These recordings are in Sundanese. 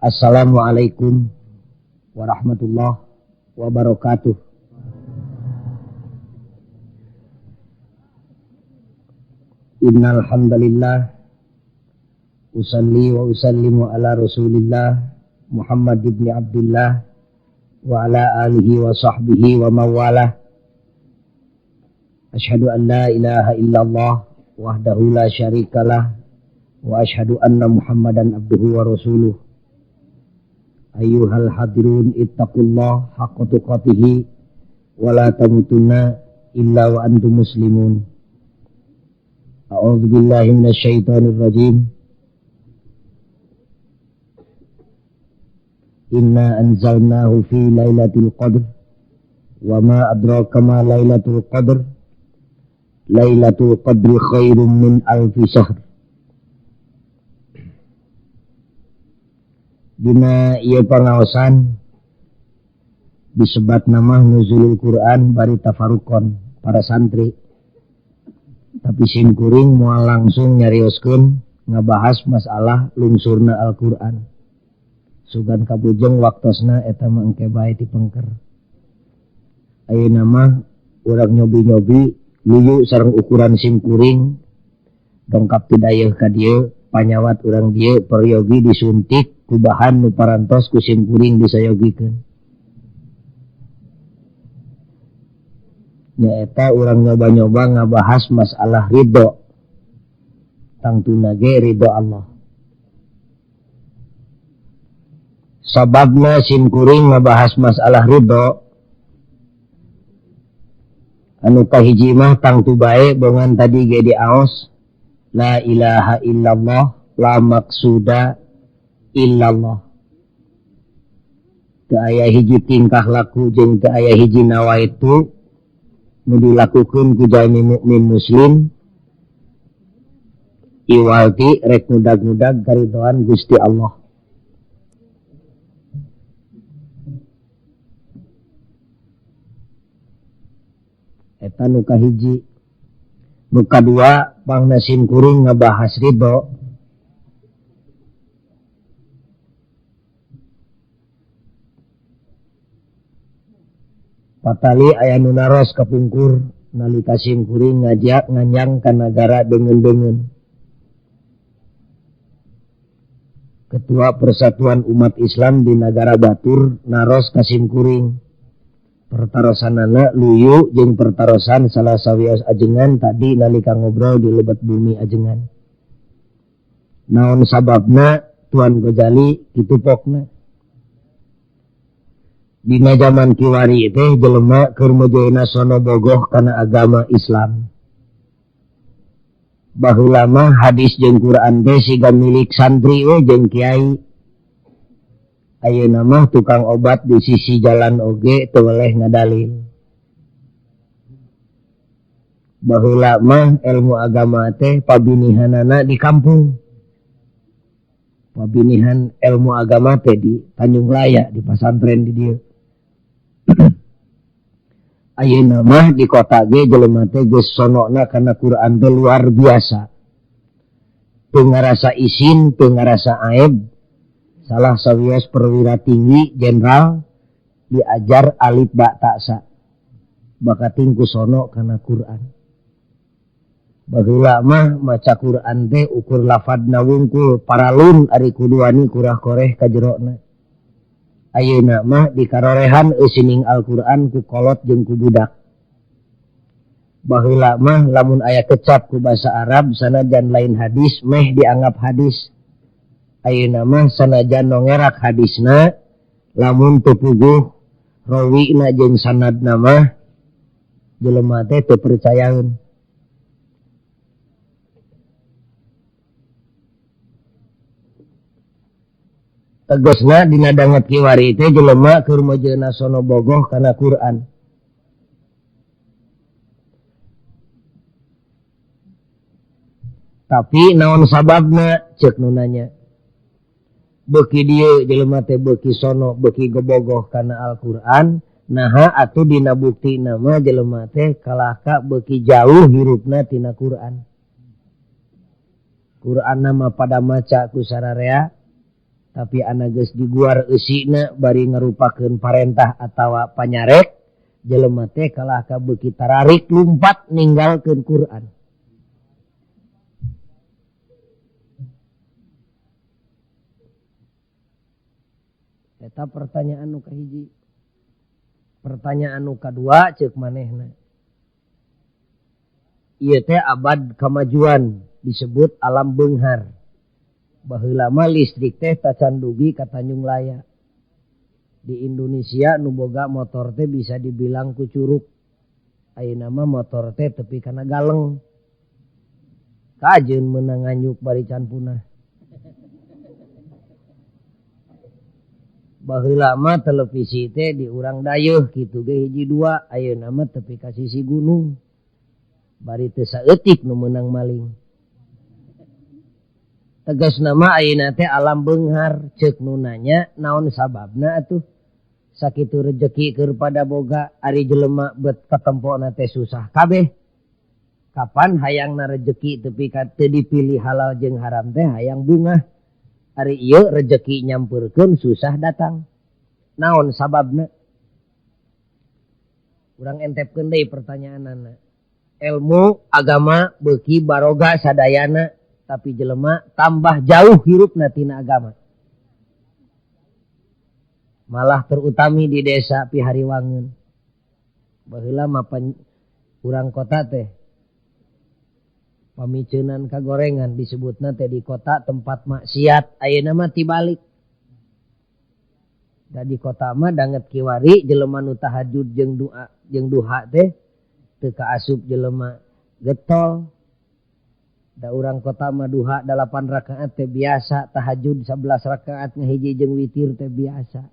Assalamualaikum warahmatullahi wabarakatuh. Innal hamdalillah usalli wa usallimu ala Rasulillah Muhammad ibn Abdullah wa ala alihi wa sahbihi wa mawalah. Asyhadu an la ilaha illallah wahdahu la syarikalah wa asyhadu anna Muhammadan abduhu wa rasuluh. Ayyuhal hadirun ittaqullah haqqa tuqatih wa la tamutunna illa wa antum muslimun. A'udzu billahi minasyaitonir rajim. Inna anzalnahu fi lailatul qadr wa ma adraka ma lailatul qadr. Lailatul qadri khairum min alfi syahr. Dina ieu pangaosan disebat nama nuzulul Quran bari tafarukon para santri. Tapi simkuring moal langsung nyarioskeun ngabahas masalah lungsurna Al-Quran. Sugan kabujeng waktosna eta mah engke bae dipengker. Ayeuna mah urang nyobi-nyobi luyu sareng ukuran simkuring dongkap ti dayeuh ka dieu panyawat urang dieu peryogi disuntik ku bahan nu parantos ku simkuring disayogikeun. Nyaeta urang nyoba-nyoba ngabahas masalah ridho. Tangtuna ge ridho Allah. Sababna simkuring ngabahas masalah ridho anu kahiji mah tangtu bae bongan tadi ge diaos la ilaha illallah la maksuda illallah. Teu aya hiji tingkah laku jeung teu aya hiji nawaitu nu dilakukeun ku jalmi mukmin muslim iwalti rek ngudag-ngudag karidhoan Gusti Allah. Eta nu kahiji. Nu kadua pangna simkuring ngabahas ridho. Patali aya nu naros kapungkur nalika simkuring ngajak nganyang ka nagara deungeun-deungeun. Ketua Persatuan Umat Islam di Nagara Batur naros ka simkuring. Pertarosanana luyu jeung pertarosan salah sawios ajengan tadi nalika ngobrol di lebat bumi ajengan. Naon sababna Tuan Ghazali kitu pokna. Dina zaman kiwari teh jelema keur mojoeuna sono bogoh kana agama Islam. Baheula mah hadis jeung Quran teh siga milik santri we jeung kiai. Ayeuna mah tukang obat di sisi jalan oge teu weleh ngadalil. Baheula mah ilmu agama teh pabinihanana di kampung. Pabinihan ilmu agama teh di Tanjung Raya di pasantren di dieu. Ayeuna mah di kota ge jelema teh geus sonona kana Quran teh luar biasa. Teu ngarasa isin, teu ngarasa aib. Salah sawios perwira tinggi jenderal diajar alif ba ta sa. Bakating ku sono kana Quran. Baheula mah maca Quran teh ukur lafadna wungkul paralun ari kuduani kurah koreh ka jerona. Ayeuna mah dikarorehan eusining Al-Quran ku kolot jeung ku budak. Baheula mah lamun aya kecap ku basa Arab sanajan lain hadis meh dianggap hadis. Ayeuna mah sanajan nongerak hadisna lamun teu puguh rawina jeung sanadna mah jelema teh teu percayaeun. Tegasna dina danget kiwari teh jelema keur mojeuna sono bogoh kana Quran. Tapi naon sababna ceuk nu nanya. Beuki dieu jelema teh beuki sono beuki gebogoh kana Al-Qur'an, naha atuh dina buktina mah jelema teh kalahka beuki jauh hirupna tina Qur'an. Qur'an nama pada maca ku sararea Tapi anak geus diguar eusina bari ngarupakeun parentah atawa panyarek, jelema teh kalah ka beuki tararik lumpat ninggalkeun Quran. Eta pertanyaan nu kahiji. Pertanyaan nu kadua ceuk manehna. Ieu teh abad kamajuan disebut alam beunghar. Baheula mah listrik teh tacan dugi ka Tanjung Laya. Di Indonesia nu boga motor teh bisa dibilang ku curug. Ayeuna mah motor teh tepi kana galeng. Kajeun meunang nganyuk bari can punah. Baheula mah televisi teh di urang dayeuh kitu ge hiji dua, ayeuna mah tepi ka sisi gunung. Bari teu saeutik nu meunang maling. Tegasna mah ayeuna teh alam beunghar, ceuk nu nanya naon sababna atuh. Sakitu rejeki keur pada boga, ari jelema bet katempona teh susah kabeh. Kapan hayangna rejeki tepi ka teu dipilih halal jeung haram teh hayang bungah. Ari ieu rejeki nyampeurkeun susah datang. Naon sababna? Urang entepkeun deui pertanyaanana. Ilmu agama beuki baroga sadayana, tapi jelema tambah jauh hirupna tina agama. Malah terutami di desa Pihariwangeun. Baheula mah urang kota teh pamiceunan kagorengan disebutna teh di kota tempat maksiat, ayeuna mah tibalik. Da di kota mah danget kiwari jelema nu tahajud jeung duha teh teu kaasup jelema getol. Da urang kota mah duha 8 rakaat teh biasa, tahajud 11 rakaat ngahiji jeung witir teh biasa.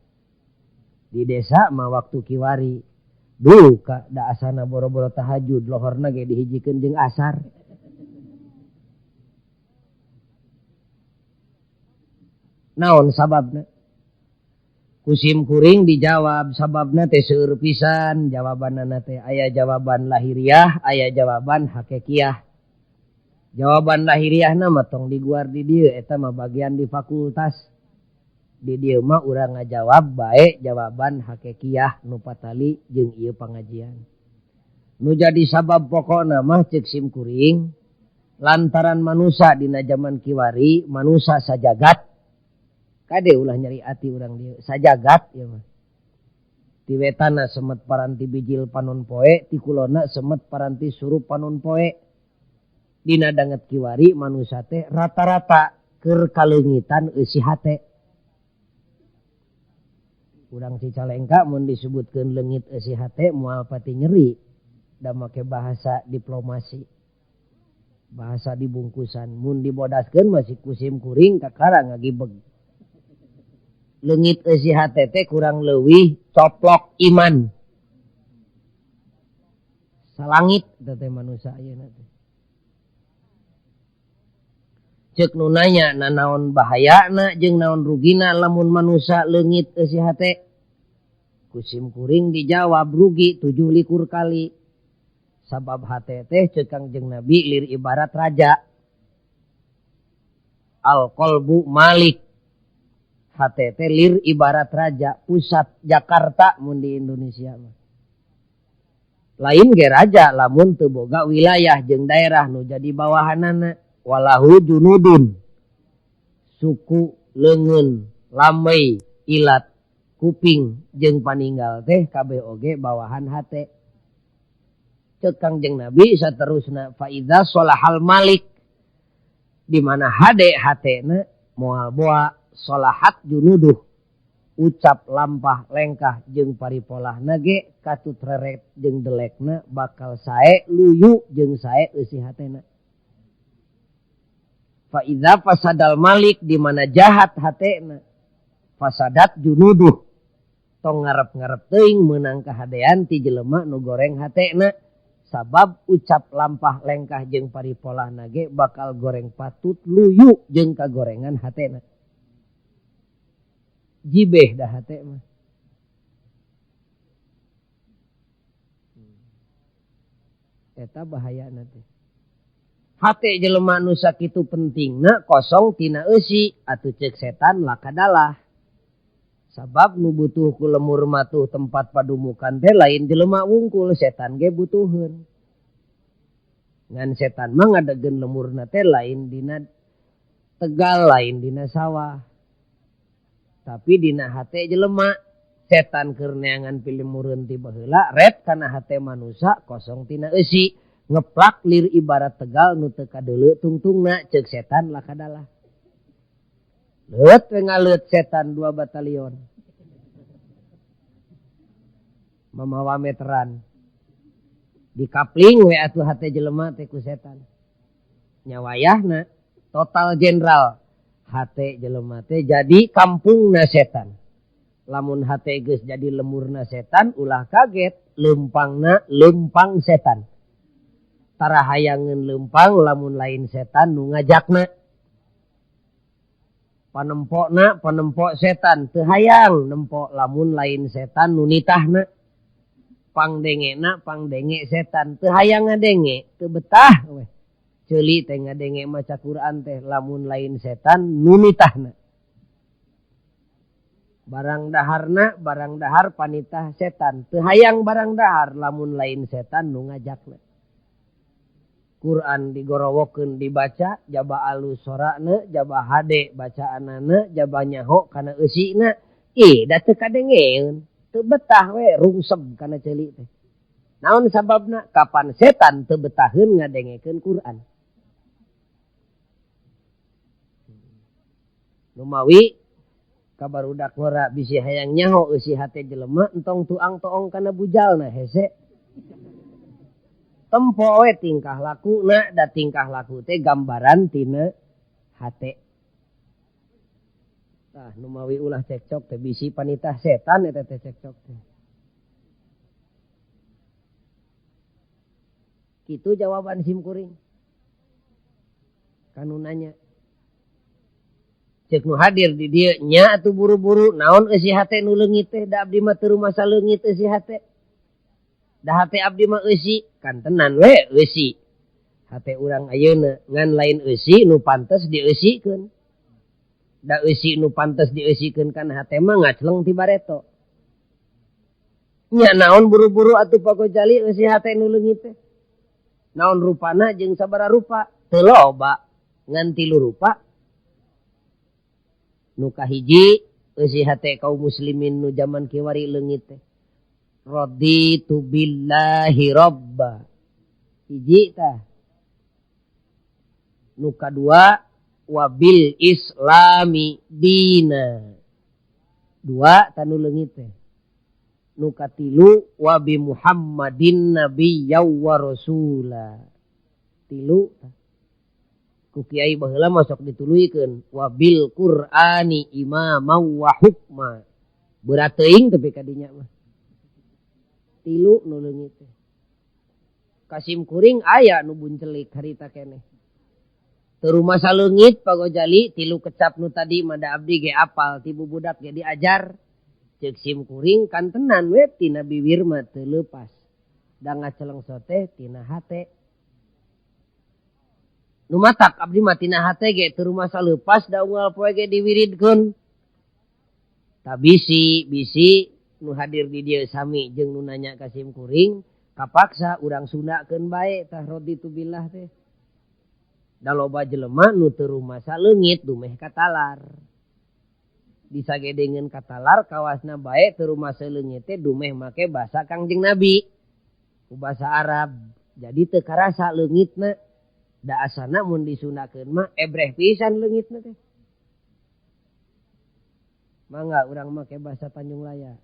Di desa mah waktu kiwari duh ka da asana boro-boro tahajud, lohorna ge dihijikeun jeung asar. Naon sababna? Kusim kuring dijawab sababna teh seueur pisan, jawabanna teh aya jawaban lahiriah, aya jawaban hakikiah. Jawaban lahiriahna mah tong diguar di dieu, eta mah bagian di fakultas. Di dieu mah urang ngajawab bae jawaban hakikiah nu patali jeung ieu pangajian. Nu jadi sabab pokokna mah ceuk sim kuring, lantaran manusia dina zaman kiwari, manusia sajagat. Kade ulah nyari ati urang dieu, sajagat ya mah. Ti wetana semet paranti bijil panon poe, ti kulona semet paranti surup panon poe. Dina danget kiwari manusia teh rata-rata keur kaleungitan eusi hate. Urang Cicalengka mun disebutkeun leungit eusi hate moal pati nyeri. Da make bahasa diplomasi. Bahasa dibungkusan. Mun dibodaskeun masih kusim kuring kakara ngagibeg. Leungit eusi hate teh kurang leuwih coplok iman. Salangit teh manusia ayeuna teh. Ceuk nu nanya naon bahayana jeung naon rugina lamun manusia leungit eusi hate. Kusim kuring dijawab rugi 17 kali. Sabab hate teh ceuk Kangjeng Nabi lir ibarat raja. Al qalbu malik. Hate teh lir ibarat raja, pusat Jakarta mun di Indonesia mah. Lain ge raja lamun teu boga wilayah jeung daerah nu jadi bawahanana. Walahu junudun. Suku, leungeun, lamei, ilat, kuping jeung paninggal teh kabeh oge bawahan hate. Ceuk Kangjeng Nabi saterusna fa idza sholahal malik, di mana hade hatena moal boa sholahat junuduh, ucap lampah lengkah jeung paripolahna ge katut reret jeung delekna bakal sae luyu jeung sae eusi hatena. Fa idza fasadal malik, di mana jahat hatena, fasadat junuduh, tong ngarep-ngarep teuing meunang kahadean ti jelema nu goreng hatena. Sabab ucap lampah lengkah jeung paripolahna ge bakal goreng patut luyu jeung kagorengan hatena. Jibeh dah hate mah. Eta bahayana teh. Hate jelema nu sakitu pentingna kosong tina eusi atuh ceuk setan lakadalah. Sabab nu butuh ku lemur matuh tempat padumukan teh lain jelema wungkul, setan ge butuheun. Ngan setan mah ngadegeun lemurna teh lain dina Tegal, lain dina sawah. Tapi dina hate jelema setan keur neangan pilih mureun ti baheula ret kana hate manusia kosong tina eusi. Ngeplak lir ibarat Tegal nu teu kadeuleu tungtungna ceuk setan lakadalah. Leut we ngaleut setan 2 batalion. Mamawa meteran. Dikapling we atuh hate jelema teh ku setan. Nyawayahna total jenderal hate jelema teh jadi kampungna setan. Lamun hate geus jadi lemurna setan ulah kaget leumpangna leumpang setan. Tara hayangeun leumpang lamun lain setan nu ngajakna. Panempokna panempok setan teu hayang nempok lamun lain setan nu nitahna. Pangdengena pangdenge setan teu hayang ngadenge teu betah we. Ceuli teh ngadenge maca Quran teh lamun lain setan nu nitahna. Barang dahar panitah setan teu hayang barang dahar lamun lain setan nu ngajakna. Quran digorowokeun dibaca jaba alus sorana jaba hade bacaanana jaba nyaho kana eusina da teu kadengeun teu betah we rungseb kana ceuli teh. Naon sababna? Kapan setan teu betaheun ngadengekeun Quran. Numawi kabarudak ngora bisi hayang nyaho eusi hate jelema entong tuang toong kana bujalna hese. Tempo we tingkah lakuna da tingkah laku teh gambaran tina hate. Tah numawi ulah cekcok teh bisi panitah setan eta teh cekcok teh. Kitu jawaban simkuring. Kanu nanya. Cek nu hadir di dieu nya atuh buru-buru naon eusi hate nu leungit teh da abdi mah teu rumasa leungit eusi hate. Da hate abdi mah eusi kan tenan we eusi. Hate urang ayeuna ngan lain eusi nu pantes dieusikeun. Da eusi nu pantes dieusikeun kan hate mah ngacleng ti bareto. Nya naon buru-buru atuh pagojali eusi hate nu leungit teh. Naon rupana jeung sabaraha rupa? Teu loba ngan 3 rupa. Nu kahiji eusi hate kaum muslimin nu zaman kiwari leungit teh. Raditu billahi robba. Hiji tah. Nu kadua wabil islami dina. 2 tanu leungit teh. Nu katilu wabi Muhammadin nabiyya wa rasula. 3 tah. Ku kiai baheula masuk dituluykeun wabil Qur'ani imama wa hukma. Berat teuing tapi kadinya mah. 3 nu leungit teh. Kasim kuring aya nu buncelik harita keneh. Teu rumasa leungit pagojali 3 kecap nu tadi mada abdi ge apal ti bubudak ge diajar. Ceuk sim kuring kan tenan we tina bibir mah teu leupas. Da ngacelengso teh tina hate. Nu matak abdi mah tina hate ge teu rumasa leupas da unggal poe ge diwiridkeun. Tabisi bisi nu hadir di dieu sami jeung nu nanya ka sim kuring kapaksa urang sundakeun bae tah raditu billah teh. Da loba jelema nu teu rumasa leungit dumeh katalar. Disagedengeun katalar kawasna bae teu rumasa leungit teh dumeh make basa Kangjeng Nabi. Ku basa Arab. Jadi teu karasa leungitna. Da asana mun disundakeun mah ebreh pisan leungitna teh. Mangga urang make basa Tanjung Laya.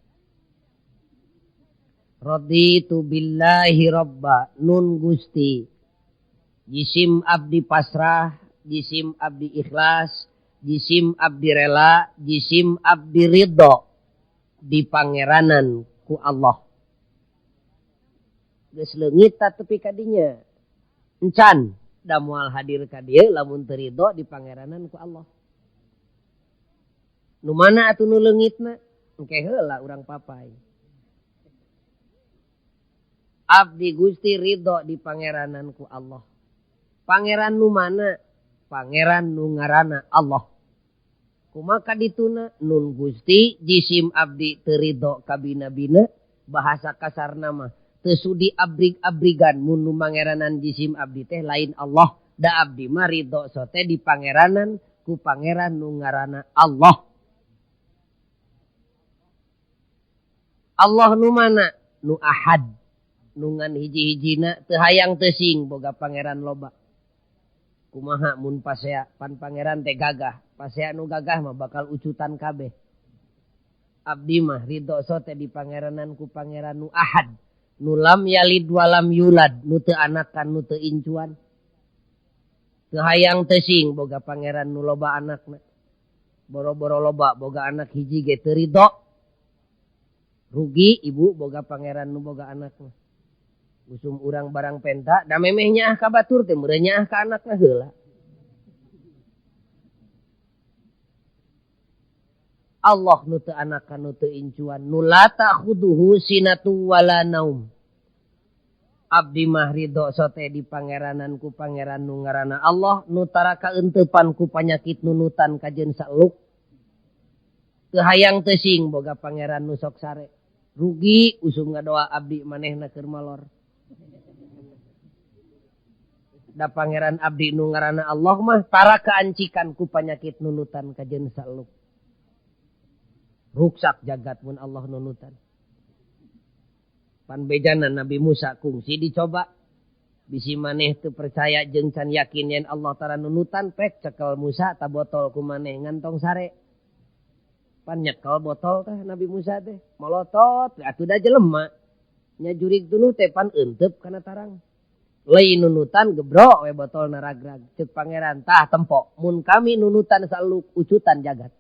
Raditu billahi robba nun Gusti. Jisim abdi pasrah, jisim abdi ikhlas, jisim abdi rela, jisim abdi ridho di pangeranan ku Allah. Geus leungit ta tepi kadinya. Encan da moal hadir ka dieu lamun teu ridho di pangeranan ku Allah. Nu mana atuh nu leungitna? Engke heula urang papai. Abdi Gusti ridho di pangeranan ku Allah. Pangeran nu mana? Pangeran nu ngaranna Allah. Kumaka dituna nun Gusti jisim abdi teu ridho ka bina-bina, bahasa kasar nama teu sudi abrig-abrigan mun nu mangeranan jisim abdi teh lain Allah. Da abdi mah ridho sote di pangeranan ku pangeran nu ngaranna Allah. Allah nu mana? Nu ahad. Nu ngan hiji-hijina teu hayang teu sing boga pangeran loba. Kumaha mun pasea pan pangeran teh gagah. Pasea nu gagah mah bakal ucutan kabeh. Abdi mah ridho sote di pangeranan ku pangeran nu ahad. Nu lam yalid walam yulad. Nu teu anakan nu teu incuan. Teu hayang teu sing boga pangeran nu loba anakna. Boro-boro loba boga anak hiji ge teu ridho. Rugi ibu boga pangeran nu boga anakna. Usum urang barang penta, da memehnya ah ka batur teh meureunnya ah ka anakna heula. Allah nu teu anakan nu teu incuan, nu la ta'khuduhu sinatu wala naum. Abdi mah ridho sote di pangeranan ku pangeran nu ngaranna Allah, nu tara kaeuntepan ku panyakit nunutan kajeun saluk. Teu hayang teu sing boga pangeran nu sok sare. Rugi usum ngadoa abdi manehna keur malor. Da pangeran abdi nu ngaranna Allah mah tara kaancikan ku panyakit nunutan kajeun saluk. Ruksak jagat mun Allah nunutan. Pan bejana Nabi Musa kungsi dicoba. Bisi maneh teu percaya jeung can yakin yen Allah tara nunutan pek cekel Musa ta botol ku maneh ngantong sare. Pan nyekel botol teh Nabi Musa teh molotot atuh da jelema. Nya jurig tuluh teh pan euteup kana tarang. Lain nunutan gebrok we botol naragrag. Cek pangeran tah tempo. Mun kami nunutan saluk ucutan jagat.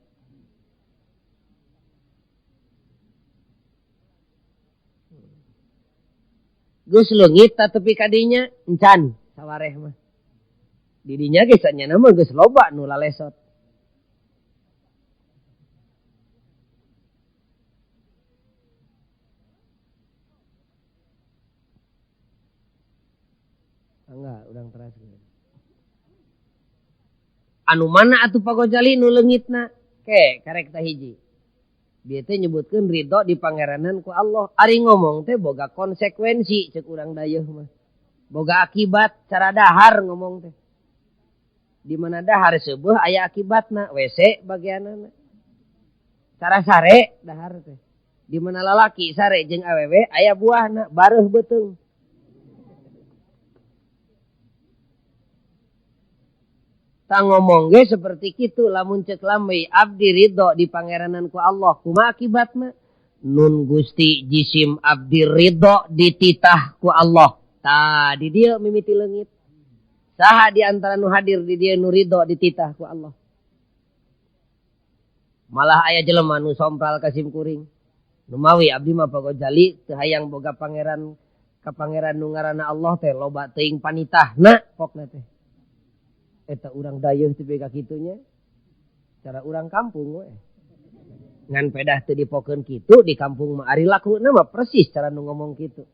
Geus leungit ta tepi kadinya encan sawareh mah. Didinya ge sanyana mah geus loba nu lalesot. Enggak, urang teraskeun. Anu mana atuh pagojali nu leungitna? Karek tah hiji. Dia teh nyebutkeun ridho di pangeranan ku Allah. Ari ngomong teh boga konsekuensi ceuk urang dayeuh mah. Boga akibat cara dahar ngomong teh. Di mana dahar seubeul aya akibatna, WC bagianana. Cara sare dahar teh. Di mana lalaki sare jeung awewe aya buahna, bareuh beuteung. Ta ngomong ge seperti kitu lamun ceuk lambe abdi ridho di pangeranan ku Allah kumaha akibatna nun Gusti jisim abdi ridho dititah ku Allah tah di dieu mimiti leungit saha di antara nu hadir di dieu nu ridho dititah ku Allah malah aya jelema nu sompral ka sim kuring nu mawi abdi mah pagojali teu hayang boga pangeran ka pangeran nu ngaranna Allah teh loba teuing panitahna pokna teh. Eta urang dayeuh teu bega kitunya. Cara urang kampung we. Ngan pedah teu dipokeun kitu di kampung mah ari lakuna mah persis cara nu ngomong kitu.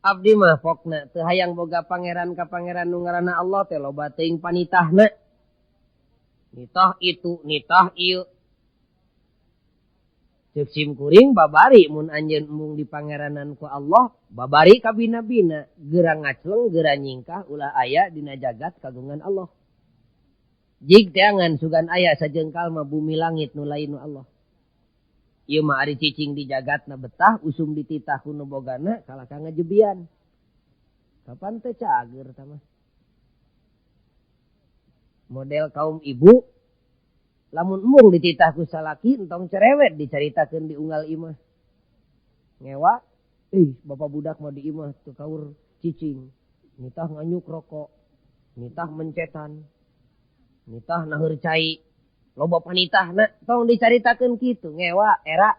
Abdi mah pokna teu hayang boga pangeran ka pangeran nu ngaranna Allah teh loba teuing panitahna. Nitah itu, nitah ieu. Ceuk sim kuring babari mun anjeun embung di pangeranan ku Allah, babari ka bina-bina, geura ngacleng, geura nyingkah ulah aya dina jagat kagungan Allah. Jig teangan sugan aya sajengkal mah bumi langit nu lain nu Allah. Ieu mah ari cicing di jagatna betah usum dititah ku nu bogana kalaka ngajebian. Kapan teh cager tah mah. Model kaum ibu lamun embung dititah ku salaki entong cerewet dicaritakeun di unggal imah. Ngewa, bapak budak mah di imah teu kaur cicing. Nitah nganyuk rokok, nitah mencetan, nitah naheur cai. Loba panitahna tong dicaritakeun kitu. Ngewa era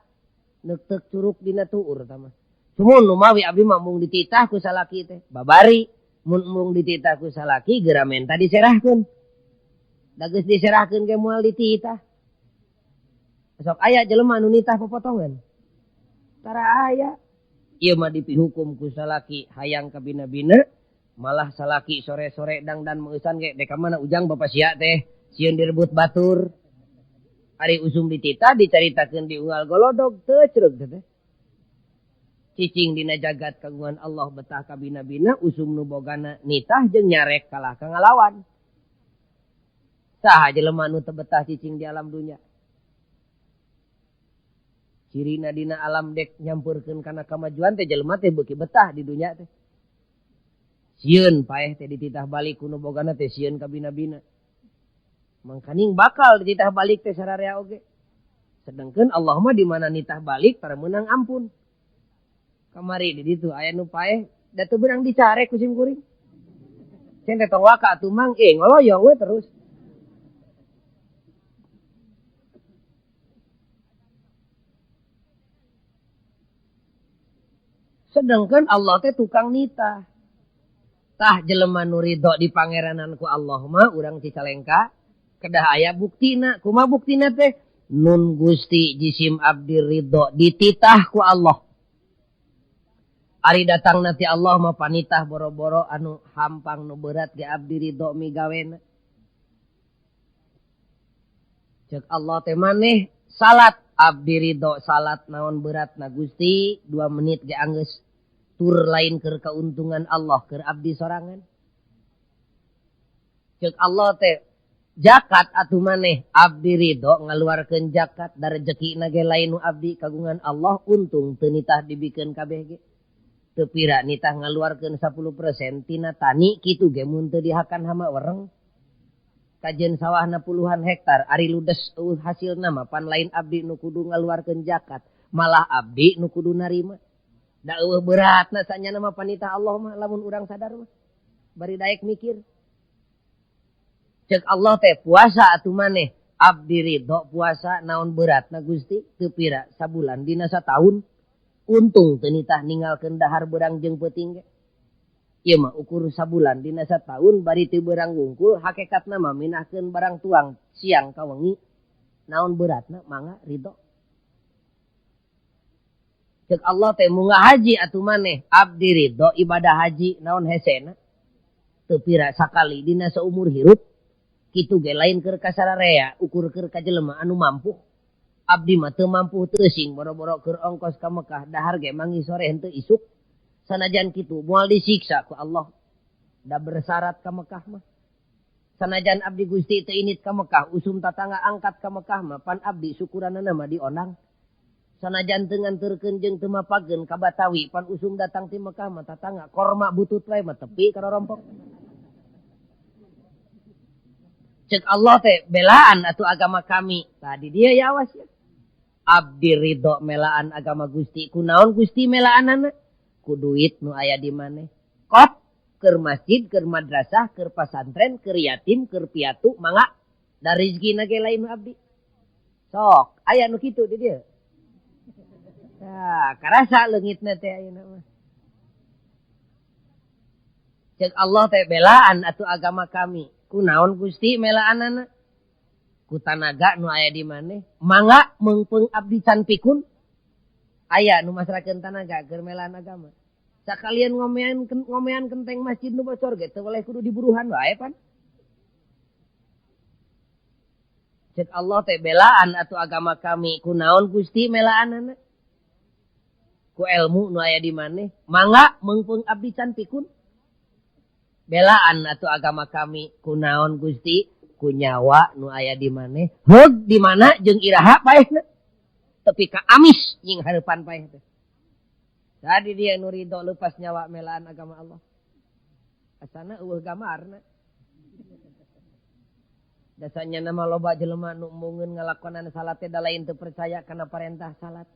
neuk curug dina tuur tah mah. Sumun nu mawi abdi mah mung dititah ku salaki teh, babari mun embung dititah ku salaki geura menta diserahkeun. Da geus diserahkeun ge moal dititah. Sok aya jelema nu nitah popotongan. Tara aya. Ieu mah dipihukum ku salaki hayang ka bina-bina Malah salaki sore-sore dangdan meusan ge deka mana ujang bapak sia teh sieun direbut batur. Ari usum dititah dicaritakeun di unggal golodog teu ceureug teh. Cicing dina jagat kagungan Allah betah kabina-bina usum nu bogana nitah jeung nyarek kalah ka ngalawan. Saha jelema nu teu betah cicing di alam dunya. Cirina dina alam dek nyampeurkeun kana kamajuan teh jelema teh beuki betah di dunya teh. Sieun paeh teh dititah balik kuno bogana teh sieun kabina-bina. Mangkaning bakal dititah balik teh sararea oge. Sedengkeun Allah mah di mana nitah balik tara meunang ampun. Kamari di ditu aya nu paeh da teu beurang dicarek ku sim kuring. Cen teh tong waka atuh mang ngoloyong we terus. Sedengkeun Allah teh tukang nitah. Tah jelema nu ridho di pangeranan ku Allah mah urang Cicalengka kedah aya buktina. Kumaha buktina teh? Nun Gusti jisim abdi ridho dititah ku Allah. Ari datang nanti Allah mah panitah boro-boro anu hampang nu berat ge abdi ridho migawena. Cek Allah teh maneh salat abdi ridho salat naon berat na Gusti 2 menit ge anggeus. Tur lain keur keuntungan Allah keur abdi sorangan. Cek Allah teh zakat atuh maneh abdi ridho ngaluarkeun zakat da rezekina ge lain nu abdi kagungan Allah untung teu nitah dibikeun kabeh ge. Teu pira nitah ngaluarkeun 10% tina tani kitu ge mun teu dihakan hama wereng. Kajen sawahna puluhan hektar ari ludes hasilna mah pan lain abdi nu kudu ngaluarkeun zakat, malah abdi nu kudu narima. Da eueuh beratna sanyana mah panitah Allah mah lamun urang sadar mah. Bari daek mikir. Cek Allah teh puasa atuh maneh abdi ridho puasa naon beratna Gusti teu pira sabulan dina sataun. Untung teu nitah ninggalkeun dahar beurang jeung peuting ge. Ieu mah ukur sabulan dina sataun bari teu beurang wungkul hakikatna mah minahkeun barang tuang siang ka wengi. Naon beratna mangga ridho. Cek Allah teh munggah haji atuh maneh abdi ridho ibadah haji naon hesena teu pira sakali dina saumur hirup kitu ge lain keur ka sararea ukur keur ka jelema anu mampu abdi mah teu mampu teuing boro-boro keur ongkos ka Mekah dahar ge mangi sore henteu isuk sanajan kitu moal disiksa ku Allah da bersyarat ka Mekah mah sanajan abdi Gusti teu init ka Mekah usum tatangga angkat ka Mekah mah pan abdi syukuranana mah dionang. Sanajan teu nganterkeun jeung teu mapageun ka Batawi pan usum datang ti Mekah mah tatangga korma butut wae mah tepi karorompok. Cek Allah teh belaan atuh agama kami. Tadi dia ya awas ya. Abdi ridho melaan agama Gusti. Kunaon Gusti melaanana? Ku duit nu aya di maneh. Kop keur masjid, keur madrasah, keur pasantren, keur yatim, keur piatu, mangga da rezekina ge lain nu abdi. Sok, aya nu kitu di dieu. Nah, karasa leungitna teh ayeuna mah. Cek Allah teh belaan atuh agama kami. Kunaon Gusti melaanana? Ku tanaga nu aya di maneh. Mangga meungpeung abdi can pikun. Aya nu masrakeun tanaga keur melaan agama. Sakalian ngomean kenteng masjid nu bocor ge teu boleh kudu diburuhan wae pan. Cek Allah teh belaan atuh agama kami. Kunaon Gusti melaanana? Ku ilmu nu aya di maneh mangga meungpeung abdi can pikun belaan atuh agama kami kunaon Gusti ku nyawa nu aya di maneh heug di mana jeung iraha paehna tepi ka amis nying hareupan paeh teh tadi dia nu ridho leupas nyawa melaan agama Allah asana eueuh gamarna dasanya nama loba jelema nu mungkin ngalakonan salat teh da lain teu percaya kana parentah salat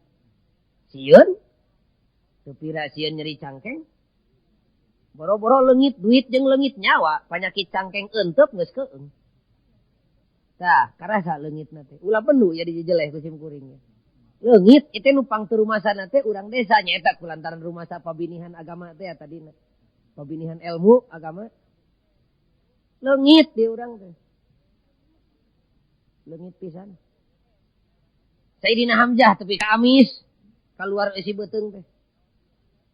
sieun teu pira sieun nyeri cangkeng. Boro-boro leungit duit jeung leungit nyawa, panyakit cangkeng eunteuk geus keung. Tah, karasa leungitna teh. Ulah penuh ya dijeleh ku sim kuring. Leungit itu nu pangturumasana teh urang desa nyaeta kulantaran rumasa pabinihan agama teh tadina. Pabinihan ilmu agama. Leungit di urang teh. Leungit pisan. Sayyidina Hamzah tepi ka amis, keluar isi beuteung teh.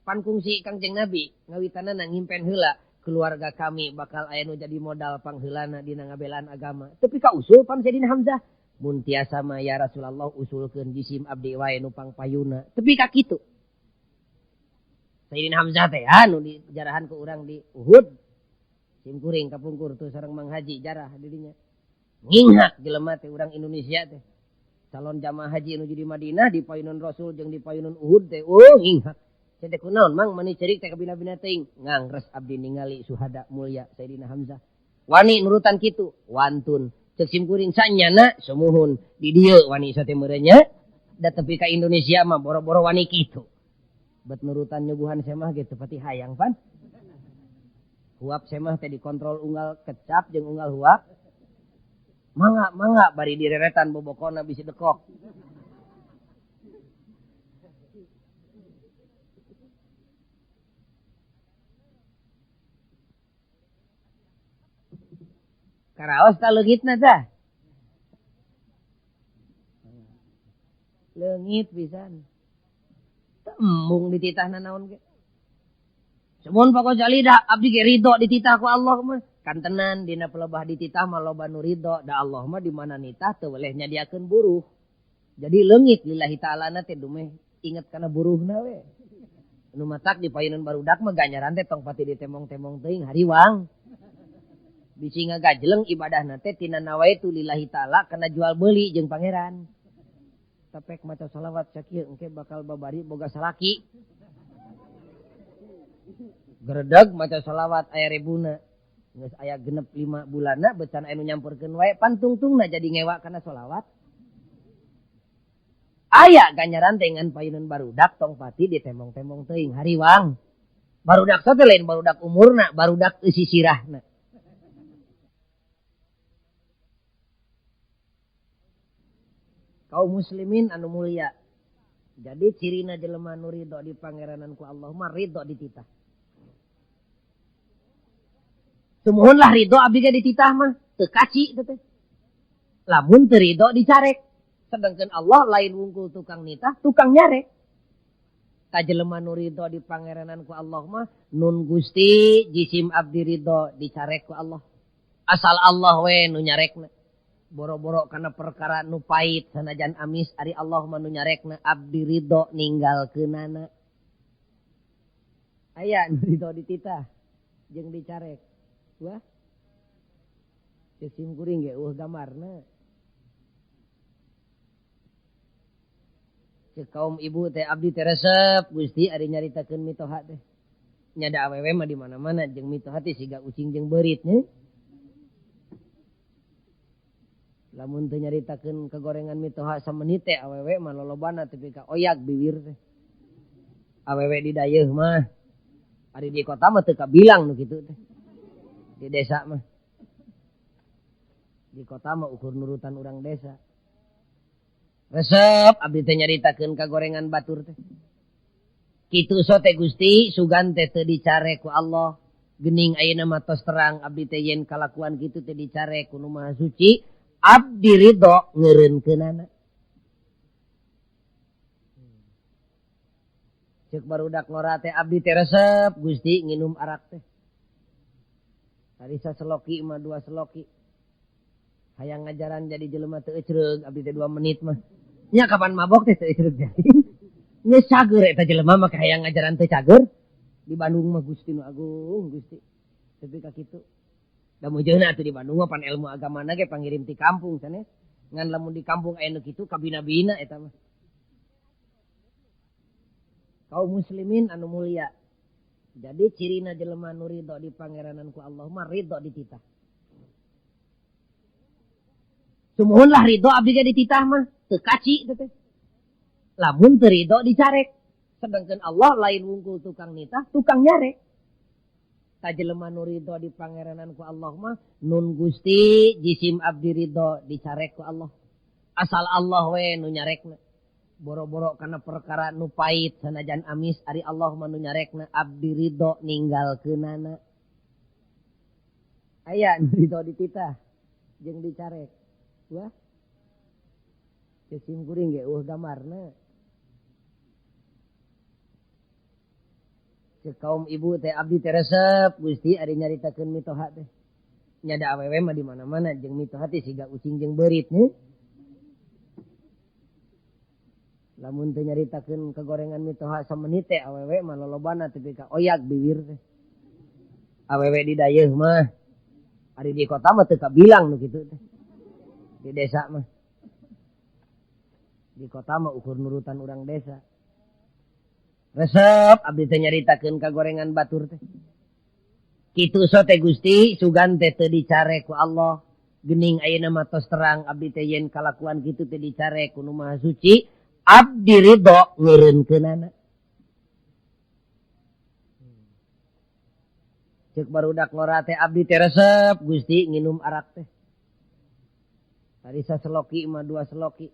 Pan kungsi Kangjeng Nabi ngawitanana ngimpen heula keluarga kami bakal aya nu jadi modal pangheulana dina ngabelaan agama. Tapi ka usul pan Sayyidina Hamzah. Mun tiasa mah ya Rasulullah usulkeun jisim abdi wae nu pangpayuna. Tapi ka kitu. Sayyidina Hamzah teh anu dijarahan ku urang di Uhud. Sim kuring kapungkur tuh sareng Mang Haji jarah di dinya. Ngingat jelema teh urang Indonesia teh. Calon jamaah haji nu di Madinah di payunan Rasul jeung di payunan Uhud teh. Oh ngingat. Cedek kunaon mang mani cerik teh ka bina-bina teuing ngangres abdi ningali suhada mulia Sayyidina Hamzah. Wani nurutan kitu wantun cek sim kuring sanyana sumuhun di dieu wani sate meureunya da tepi ka Indonesia mah boro-boro wani kitu. Bet nurutan nyuguhan semah ge teu pati hayang pan. Huap semah teh dikontrol unggal kecap jeung unggal huap. Mangga bari direretan bobokona bisi dekok. Karaos ta leungitna tah. Leungit pisan. Tembung dititahna naon ge. Semun pokok jalida abdi ge ridho dititah ku Allah mah. Kan tenan dina pelebah dititah mah loba nu ridho da Allah mah di mana nitah teu weleh nyadiakeun buruh. Jadi leungit lillahi ta'ala na teh dumeh inget kana buruhna we. Nu matak di payeunan barudak mah ganjaran teh tong pati ditemong-temong teuing hariwang. Bisi ngagajleng ibadahna teh tina nawaitu lillahi ta'ala kana jual beuli jeung pangeran. Tapek maca shalawat sakieu engke bakal babari boga salaki. Geredeg maca shalawat aya ribuna. Geus aya genep 5 bulanna becan aya nu nyampurkeun wae pantungtungna jadi ngewa kana shalawat. Aya ganjaran teh ngan payeunan barudak tong pati ditemong-temong teuing hariwang. Barudak teh lain barudak umurna, barudak eusi sirahna. Kaum muslimin anu mulia. Jadi cirina jelema nu ridho di pangeranan ku Allah mah ridho dititah. Sumuhunlah ridho abdi ge dititah mah teu kaci teh. Lamun teu ridho dicarek. Sedangkan Allah lain wungkul tukang nitah, tukang nyarek. Ka jelema nu ridho di pangeranan ku Allah mah nun Gusti jisim abdi ridho dicarek ku Allah. Asal Allah we nu nyarekna. Boro-boro karena perkara nu pait sanajan amis ari Allah manu nyarekna abdi ridho ninggalkeunana. Aya nu ridho dititah jeung dicarek. Wah. Sim kuring ge gamarna. Cek kaum ibu teh abdi teh resep Gusti ari nyaritakeun mitoha teh. Nyada awewe mah di mana-mana jeung mitoha teh siga ucing jeung beurit nya. Lamun teu nyaritakeun kegorengan mitoha samenit teh awewe mah lolobana tepi ka oyak bibir teh. Awewe di dayeuh mah ari di kota mah teu kabilang nu kitu teh. Di desa mah. Di kota mah ukur nurutan urang desa. Resep abdi teh nyaritakeun kagorengan batur teh. Kitu so teh Gusti sugan teh teu dicare ku Allah. Geuning ayeuna mah tos terang abdi teh yen kalakuan kitu teh dicare ku Nu Maha Suci. Abdi ridho ngeureunkeunana. Ceuk barudak ngora teh abdi teh resep Gusti nginum arak teh. Tadi saseloki mah 2 seloki. Hayang ngajaran jadi jelema teu ecreug abdi teh 2 menit mah. Nya kapan mabok teh teu ecreug jadi. Geus cager eta jelema mah hayang ngajaran teu cager. Di Bandung mah Gusti nu agung Gusti. Tapi ka kitu. Da mujeunna atuh di Bandung mah pan ilmu agamana ge pangirim ti kampung cenah. Ngan lamun di kampung aya nu kitu kabina-bina eta mah. Kaum muslimin anu mulia. Jadi cirina jelema nu ridho di pangeranan ku Allah mah ridho dititah. Sumuhunlah ridho abdi ge dititah mah teu kaci teh. Lamun teu ridho dicarek. Sedangkan Allah lain wungkul tukang nitah, tukang nyarek. Ka jelema nu ridho di pangeranan ku Allah mah nun Gusti jisim abdi ridho dicarek ku Allah. Asal Allah we nu nyarekna. Boro-boro kana perkara nu pait sanajan amis ari Allah mah nu nyarekna abdi ridho ninggalkeunana. Aya nu ridho dititah jeung dicarek. Wah. Sim kuring ge gamarna. Cek kaum ibu teh abdi teh resep Gusti ari nyaritakeun mitoha teh. Nyada awewe mah di mana-mana jeung mitoha teh siga ucing jeung beurit nya. Lamun teu nyaritakeun kegorengan mitoha samenit teh awewe mah lolobana teh ka oyak bibir teh. Awewe di dayeuh mah ari di kota mah teu kabilang nu kitu teh. Di desa mah. Di kota mah ukur nurutan urang desa. Resep abdi teh nyaritakeun kagorengan batur teh. Kitu so teh Gusti sugan teh teu dicare ku Allah. Geuning ayeuna mah tos terang abdi teh yen kalakuan kitu teh dicare ku Nu Maha Suci, abdi ridho ngeureunkeunana. Ceuk barudak ngora teh abdi teh resep Gusti nginum arak teh. Tadi saseloki mah 2 seloki.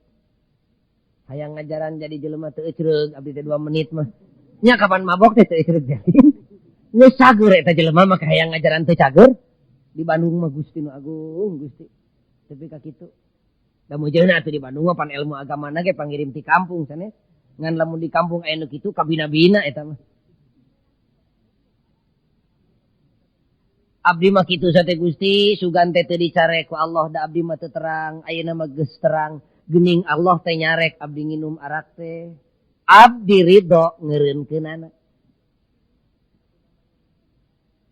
Hayang ngajaran jadi jelema teu ecreug abdi teh 2 menit mah. Nya kapan mabok teh teu ecreug jadi. Geus cager eta jelema mah hayang ngajaran teu cager. Di Bandung mah Gusti nu agung Gusti. Tapi ka kitu. Da mujeunna atuh di Bandung mah pan ilmu agamana ge pangirim ti kampung sanes. Ngan lamun di kampung aya nu kitu kabina-bina eta mah. Abdi mah kitu sate Gusti, sugan teh teu dicare ku Allah da abdi mah teu terang, ayeuna mah geus terang. Geuning Allah teh nyarek abdi nginum arak teh. Abdi ridho ngeureunkeunana.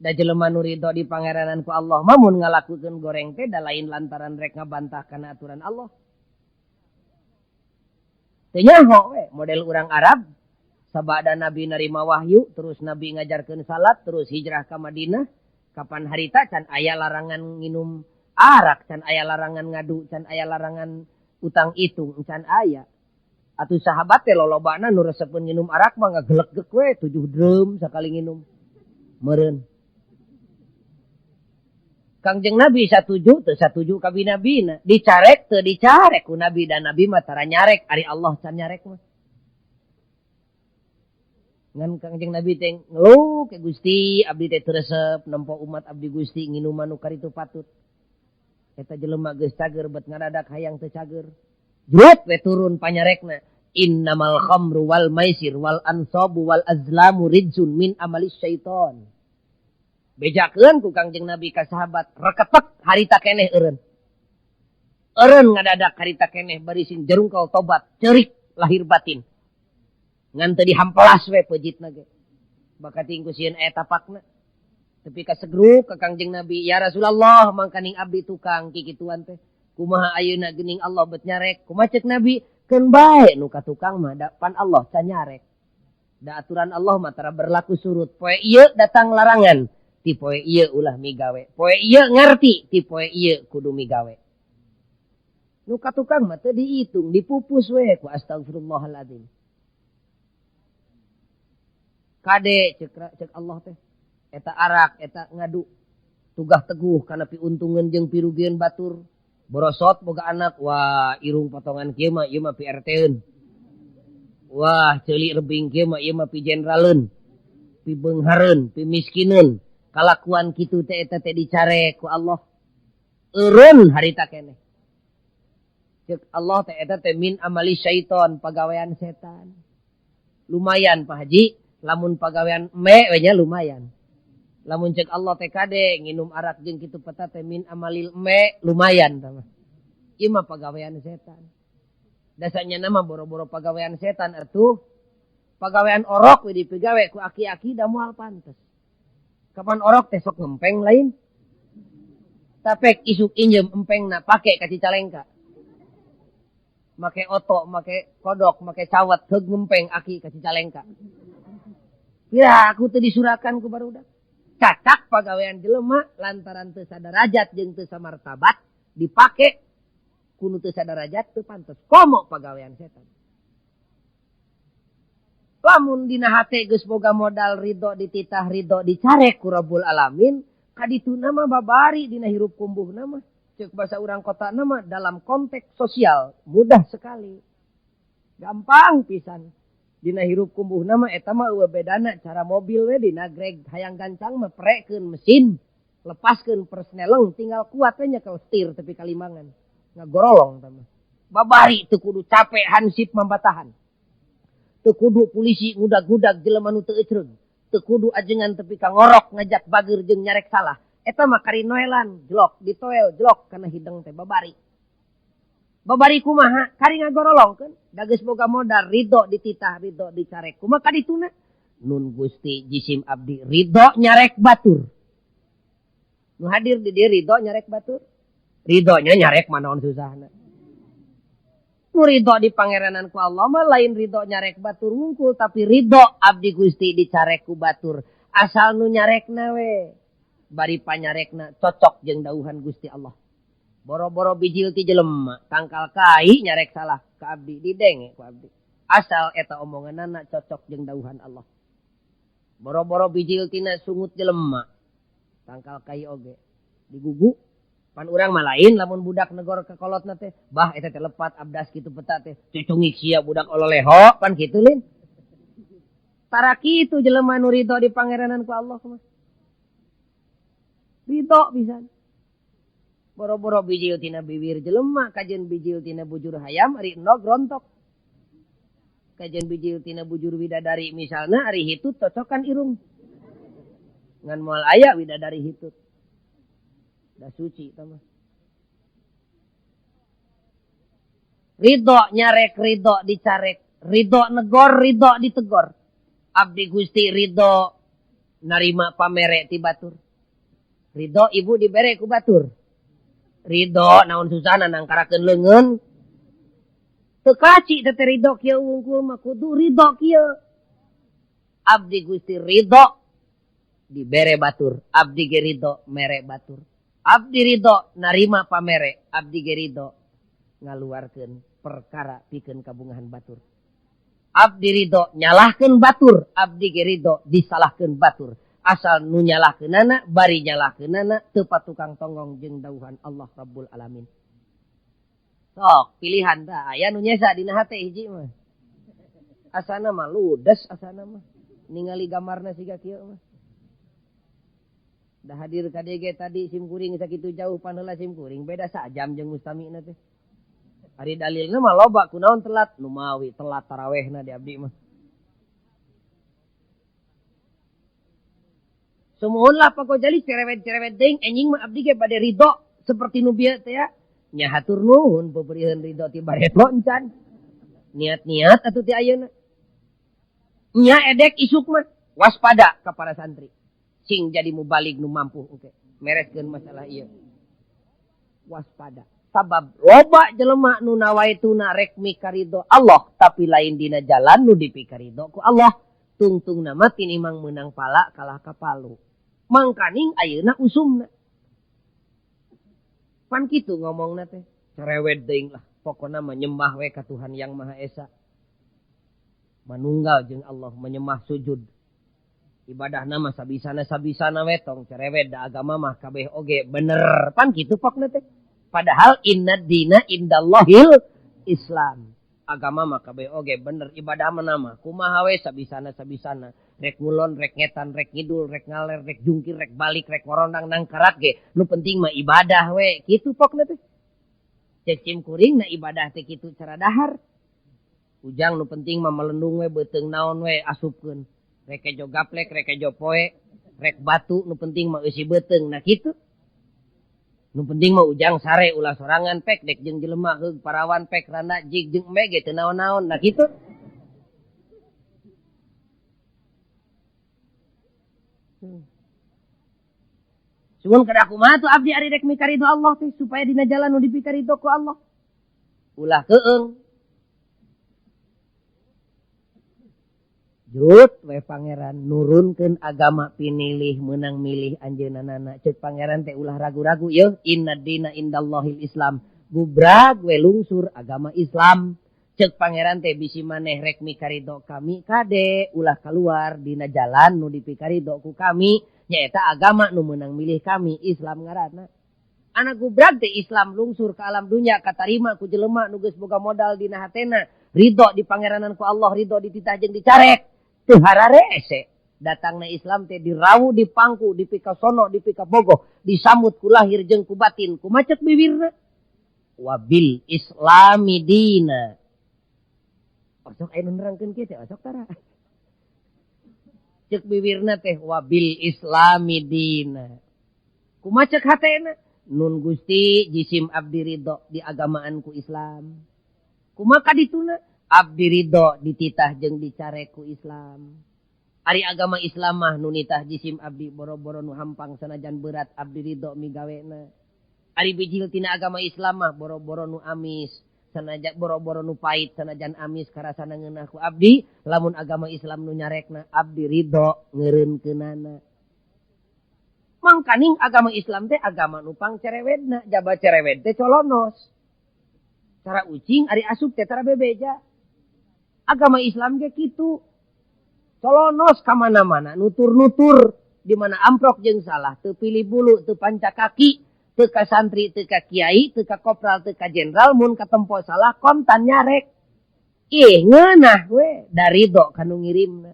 Da jelema nu ridho di pangeranan ku Allah mah mun ngalakukeun goreng teh da lain lantaran rek ngabantah kana aturan Allah. Teu nyaho we model urang Arab. Sabada Nabi narima wahyu, terus Nabi ngajarkeun salat, terus hijrah ka Madinah. Kapan harita can aya larangan nginum arak, can aya larangan ngadu, can aya larangan utang itung, can aya. Atuh sahabat teh lolobana nu resepkeun nginum arak mah ngagelegek we 7 drum sakali nginum. Meureun. Kangjeng Nabi satuju teu satuju ka bina-bina, dicarek teu dicarek ku Nabi dan Nabi mah tara nyarek, ari Allah can nyarek mah. Ngan Kangjeng Nabi teh ngeluh ke Gusti, abdi teh teu resep nempo umat abdi Gusti nginuman nu karitu patut. Eta jelema geus cager bet ngadadak hayang teu cager. Jrut we turun panyarekna. Innamal khamru wal maisir wal ansabu wal azlamu rijsun min amalis syaiton. Bejakeun ku Kangjeng Nabi ka sahabat, reketek harita keneh eureun. Eureun ngadadak harita keneh barisin jerungkal tobat, ceurik lahir batin. Ngan teu dihampelas we peujitna ge. Baka tingku sieun aya tapakna. Tapi ka segruk ka Kangjeng Nabi, ya Rasulullah mangkaning abdi tukang kikituan teh. Kumaha ayeuna geuning Allah bet nyarek. Kumaha ceuk Nabi, keun bae nu ka tukang mah pan Allah can nyarek. Da aturan Allah mah tara berlaku surut. Poe ieu datang larangan, ti poe ieu ulah migawe. Poe ieu ngarti, ti poe ieu kudu migawe. Nu ka tukang mah teu diitung, dipupus we ku astagfirullahaladzim. Kade cek Allah teh. Eta arak, eta ngadu. Tugah teguh kana piuntungan jeung pirugieun batur. Borosot boga anak. Wah irung potongan kieu mah ieu mah pi RT-eun. Wah ceuli rebing kieu mah ieu mah pi jenderaleun. Pi beunghareun, pi miskineun. Kalakuan kitu teh eta teh dicare ku Allah. Eureun harita keneh. Cek Allah teh eta teh min amali syaiton, pagawean setan. Lumayan Pak Haji. Lamun pagawean me we nya lumayan. Lamun cek Allah teh kade nginum arak jeung kitu peta teh min amalil me lumayan tah mah. Ieu mah pagawean setan. Dasanya nama boro-boro pagawean setan atuh. Pagawean orok we dipegawe ku aki-aki da moal pantes. Kapan orok teh sok ngempeng lain. Tapek isuk injem empengna pake ka Cicalengka. Make oto, make kodok, make cawat heug ngempeng aki ka Cicalengka. Kira aku teu disurakan ku barudak. Cacak pagawean jelema lantaran teu sadarajat jeung teu samartabat dipake kudu teu sadarajat teu pantes. Komo pagawean setan. Lamun dina hate geus boga modal ridho dititah ridho dicarek ku Rabbul Alamin, kadituna mah babari dina hirup kumbuhna mah. Ceuk basa urang kotana mah dalam konteks sosial mudah sekali. Gampang pisan. Dina hirup kumbuh nama eta mah eueuh bedana cara mobil we dina greg hayang gancang mah prekeun mesin lepaskeun persneleng tinggal kuat we nyekel setir tepi kalimangan ngagorolong tah mah babari teu kudu capek hansip mambatahan teu kudu polisi ngudag-ngudag jelema nu teu ecreug teu kudu ajengan tepi ka ngorok ngajak bageur jeung nyarek salah. Eta mah karinoelan jelok ditoel jelok kana hideng teh babari. Babari kumaha kari ngagorolongkeun da geus boga modal ridho dititah ridho dicarek kumaha kadituna nun Gusti jisim abdi ridho nyarek batur. Nu hadir di dieu ridho nyarek batur. Ridhonya nyarek manaon susahna. Nu ridho di pangeranan ku Allah mah lain ridho nyarek batur ngungkul tapi ridho abdi Gusti dicarek ku batur. Asal nu nyarekna we bari panyarekna cocok jeung dauhan Gusti Allah. Boro-boro bijil ti jelema tangkal kai nyarek salah ka abdi didenge ku abdi. Asal eta omonganna cocok jeung dauhan Allah. Boro-boro bijil tina sungut jelema tangkal kai oge digugu pan urang mah lain lamun budak negor ka kolotna teh bah eta teh lepat abdas kitu peta teh cucungik sia budak ololeho pan kitu lin. Tara kitu jelema nu ridho di pangeranan ku Allah mah. Ridho pisan. Boro-boro bijil tina bibir jelema kajen bijil tina bujur hayam ari endog rontok. Kajen bijil tina bujur widadari misalna ari hitut cocokan irung. Ngan moal aya widadari hitut. Da suci tama. Ridho nyarek ridho dicarek, ridho negor ridho ditegor. Abdi Gusti ridho narima pamere ti batur. Ridho ibu dibere ku batur. Ridho naon susahna nangkarakeun leungeun. Teu kaci teh ridho kieu wungkul mah kudu ridho kieu. Abdi Gusti ridho dibere batur. Abdi ge ridho mere batur. Abdi ridho narima pamere. Abdi ge ridho ngaluarkeun perkara pikeun kabungahan batur. Abdi ridho nyalahkeun batur. Abdi ge ridho disalahkeun batur. Asal nu nyalahkeunana bari nyalahkeunana teu patukang tonggong jeung dauhan Allah Rabbul Alamin. Sok pilihan da aya nu nyesa dina hate hiji mah. Asana mah ludes asana mah. Ningali gambarna siga kieu mah. Da hadir ka DG tadi simkuring sakitu jauh paneula simkuring beda sajam jeung mustamina teh. Ari dalilna mah loba kunaon telat nu mawi telat tarawehna di abdi mah. Sumuhun lah pagojali cerewet-cerewet deing enjing mah abdi ge bade ridho seperti nu bieu teh ya. Nya hatur nuhun peupeurieun ridho ti bareto encan. Niat-niat atuh ti ayeuna. Nya edek isuk mah waspada ka para santri. Sing jadi mubalig nu mampu engke mereskeun masalah ieu. Waspada. Sabab loba jelema nu nawaituna rek mikaridho Allah tapi lain dina jalan nu dipikaridho ku Allah. Tungtungna mah tinimang meunang pala kalah ka palu. Mangkaning ayeuna usumna. Pan kitu ngomongna teh. Cerewet deing lah. Pokona menyembah we ka Tuhan Yang Maha Esa. Manunggal jeung Allah menyembah sujud. Ibadahna mah sabisana we tong cerewet da agama mah kabeh oge bener. Pan kitu pokna teh. Padahal inna dina indallahil Islam. Agama mah kabeh oge bener. Ibadah mah nama kumaha we sabisana. Rek ngulon, rek ngetan, rek ngidul, rek ngaler, rek jungkir, rek balik, rek ngorondang nang karat ge. Nu penting mah ibadah we. Kitu pokna teh. Cecim kuring na ibadah teh kitu cara dahar. Ujang nu penting mah melendung we beuteung naon we asupkeun. Rek kejo gaplek, rek kejo poe, rek batu nu penting mah eusi beuteung. Nah kitu. Nu penting mah ujang sare ulah sorangan pek dek jeung jelema heug parawan pek randa jig jeung embe ge teu naon-naon. Nah kitu. Sumun kada kumaha tuh abdi ari rek mikaridho Allah teh supaya dina jalan nu dipikaridho ku Allah. Ulah teueung. Jut we pangeran nurunkeun agama pinilih meunang milih anjeunana. Ceuk pangeran teh ulah ragu-ragu yeuh inna dina indallahil Islam. Gubrag we lungsur agama Islam. Ceuk pangeran teh bisi maneh rek mikaridho kami kade ulah kaluar dina jalan nu dipikaridho ku kami. Nyaeta agama nu meunang milih kami Islam ngaranna. Anak gubrag teh Islam lungsur ka alam dunya katarima ku jelema nu geus boga modal dina hatena. Ridho di pangeranan ku Allah, ridho dititah jeung dicarek. Teu hararese. Datangna Islam teh dirawu dipangku, dipikasono, dipikabogoh, disambut ku lahir jeung ku batin, ku macet bibirna. Wabil Islami dina. Osok aya nu nerangkeun kieu teh osok tara. Cek bibirna teh wabil islami dina. Kumaha cek hatena? Nun Gusti jisim abdi ridho di agamaanku Islam. Kumaha kadituna? Abdi ridho dititah jeung dicareku Islam. Ari agama Islam mah nu nitah jisim abdi boro-boro nu hampang sanajan berat abdi ridho migawena. Ari bijil tina agama Islam mah boro-boro nu amis. Sanajan boro-boro nu pait sanajan amis karasana ngeunah ku abdi. Lamun agama Islam nu nyarekna abdi ridho ngeureunkeunana. Mangkaning agama Islam teh agama nu pangcerewedna. Jaba cerewed teh colonos. Cara ucing ari asup teh tara bebeja. Agama Islam ge kitu. Colonos kamana-mana. Nutur-nutur. Di mana amprok jeung salah. Teu pilih bulu. Teu panca kaki. Teu ka santri. Teu ka kiai. Teu ka kopral. Teu ka jenderal. Mun katempo salah. Kontan nyarek. Ih ngeunah we. Dari do kanu ngirimna.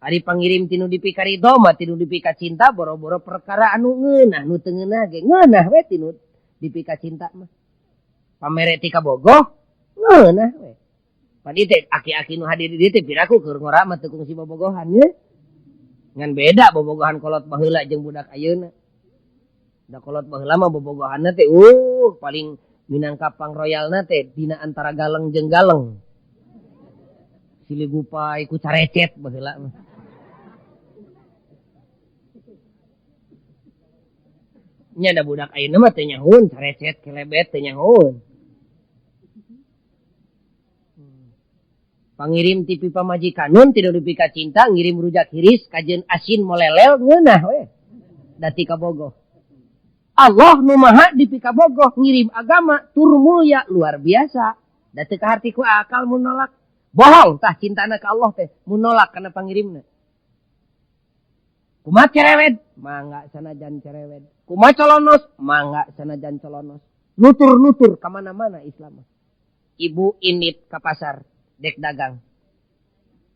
Ari pangirim tinu dipika ridho mah. Tinu dipika cinta. Boro-boro perkara anu ngeunah. Nu teu ngeunah ge. Ngeunah we tinu dipika cinta mah. Pamere tika bogoh, ngeunah we. Padi teh aki-aki nu hadir di dieu teh piraku keur ngora mah teu kungsi bobogohan ye. Ngan beda bobogohan kolot baheula jeung budak ayeuna. Da kolot baheula mah bobogohanna teh paling minangka pangroyalna teh dina antara galeng jeung galeng. Siligupai ku carecet baheula mah. Nya da budak ayeuna mah teh nyahoun carecet kelebet teh nyahoun. Pangirim tipi pamajikanun tidak dipika cinta ngirim rujak hiris kajen asin molelel ngeunah we. Dati ka bogoh. Allah nu maha dipika bogoh ngirim agama tur mulia luar biasa. Dati ka hartiku akal mun nolak. Bohong tah cintana ka Allah teh mun nolak kana pangirimna. Kumaha cerewet? Mangga sanajan cerewet. Kumaha colonos? Mangga sanajan colonos. Nutur-nutur ka mana-mana Islam. Ibu indit ka pasar. Dek dagang.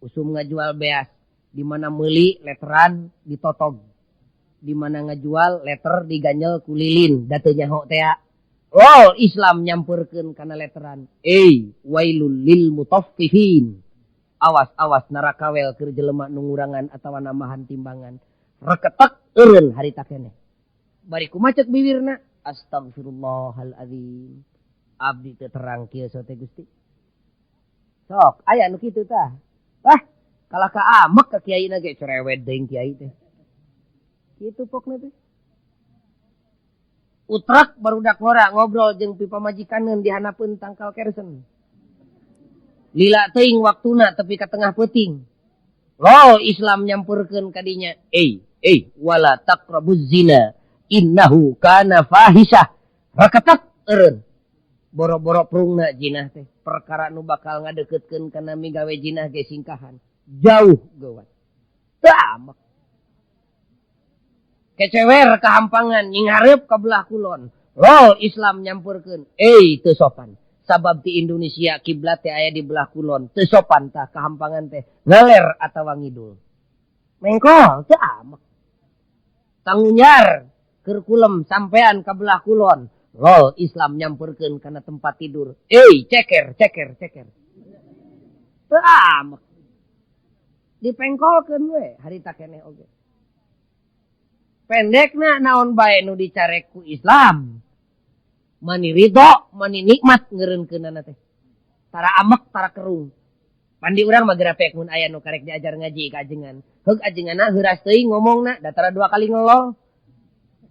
Usum ngajual beas. Di mana meuli letteran ditotog. Di mana ngajual letter diganjel kulilin. Datu nyaho teh. Oh Islam nyampurkeun kana letteran. Wailul lil mutaffifin. Awas awas neraka wel keur jelema nu ngurangan atawa nambahan timbangan. Reketek eureun harita keneh. Bari kumaha ceuk bibirna? Astagfirullahalazim. Abdi teu terang kieu sote Gusti. Sok, aya nu kitu tah. Kalau ka amek ka kiai na ge cerewet deung kiai teh. Kitu pokna teh. Utrak barudak ngora ngobrol jeung pipa majikaneun dihanapeun tangkal kersen. Lila teuing waktuna tepi ka tengah peuting. Lo Islam nyampurkeun ka dinya. Wala taqrabuz zina innahu kana fahisah. Raketak eureun. Boro-boro prungna jinah teh. Perkara nu bakal ngadeukeutkeun kana migawe jinah ge singkahan. Jauh geuwat. Teu amek. Kecewer kahampangan nying hareup ka belah kulon. Lo Islam nyampurkeun. Teu sopan. Sabab ti Indonesia kiblat teh aya di belah kulon. Teu sopan tah kahampangan teh. Ngaler atawa ngidul. Mengkol teu amek. Tangunyar keur kulem sampean ka belah kulon. Lo Islam nyampurkeun kana tempat tidur. Ceker. Teu amek. Dipengkolkeun we harita keneh oge. Pendekna naon bae nu dicarek ku Islam. Mani ridho, mani nikmat ngeureunkeunana teh. Tara amek, tara kerung. Pandi urang mah gerapek mun aya nu karek diajar ngaji ka ajengan. Heug ajenganna heuras teuing ngomongna, da tara 2 kali ngelol.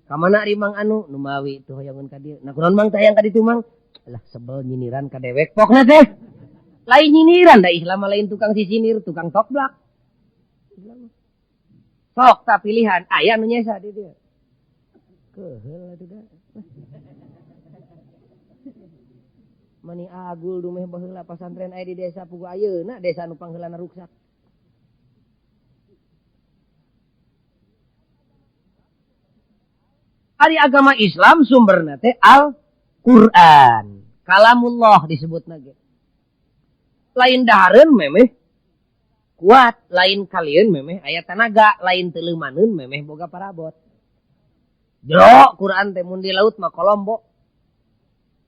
Kamana ari mang anu nu mawi tuh hoyangeun ka dieu. Nah kunaon mang teh hayang ka ditu mang? Alah sebel nyiniran ka dewek pokna teh. Lain nyiniran da Islam lain tukang sisinir, tukang toplak. Sok ta pilihan aya nu nyesa di dieu. Keheul atuh da. Mani agul dumeh baheula pasantren aya di desa pugu ayeuna desa nu pangheulana ruksak. Ari agama Islam sumberna teh Al-Qur'an. Kalamullah disebutna ge. Lain dahareun memeh kuat, lain kalieun memeh aya tanaga, lain teu leumaneun memeh boga parabot. Jero Qur'an teh mun di laut mah Kolombo.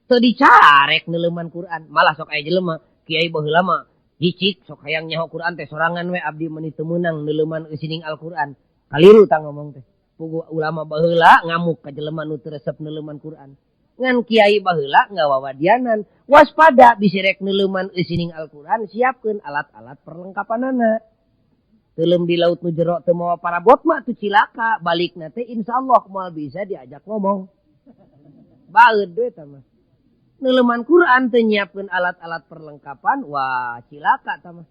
Teu dicarek neuleuman Qur'an, malah sok aya jelema kiai baheula mah Hicik sok hayang nyaho Quran teh sorangan we abdi meuni teu meunang neuleuman eusining Al-Qur'an. Kaliru tah ngomong teh. Pugu ulama baheula ngamuk ka jelema nu teu resep neuleuman Quran. Ngan kiai baheula ngawawadianan. Waspada bisi rek neuleuman eusining Al-Qur'an siapkeun alat-alat perlengkapanana. Teulem di laut nu jero teu mawa parabot mah tu cilaka. Balikna teh insyaallah moal bisa diajak ngomong. Baeud we tah mah. Neuleuman Quran teu nyiapkeun alat-alat perlengkapan, wah cilaka tah mah.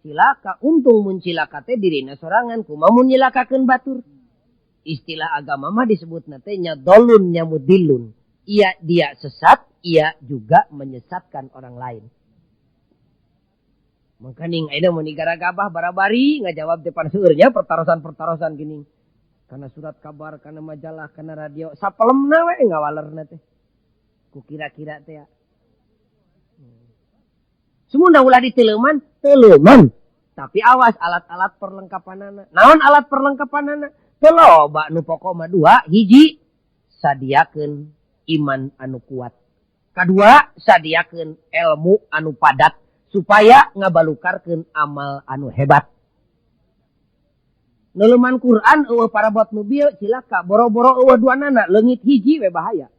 Cilaka, untung mun cilaka teh dirina sorangan, kumaha mun nyilakakeun batur. Istilah agama mah disebutna teh nya dolun nya mudillun. Dia sesat, ia juga menyesatkan orang lain. Mangkaning ayeuna mun gara gabah barabari ngajawab depan seueurnya pertarosan-pertarosan gini. Kana surat kabar, kana majalah, kana radio, sapelemna we ngawalerna teh. Ku kira-kira teh ya. Semua ulah diteleuman, teleuman. Tapi awas alat-alat perlengkapanana. Naon alat perlengkapanana? Teu loba nu pokok mah dua, hiji sadiakeun iman anu kuat. Kadua sadiakeun ilmu anu padat supaya ngabalukarkeun amal anu hebat. Neuleuman Quran eueuh parabot nu bieu cilaka boro-boro eueuh duanana leungit hiji we bahaya.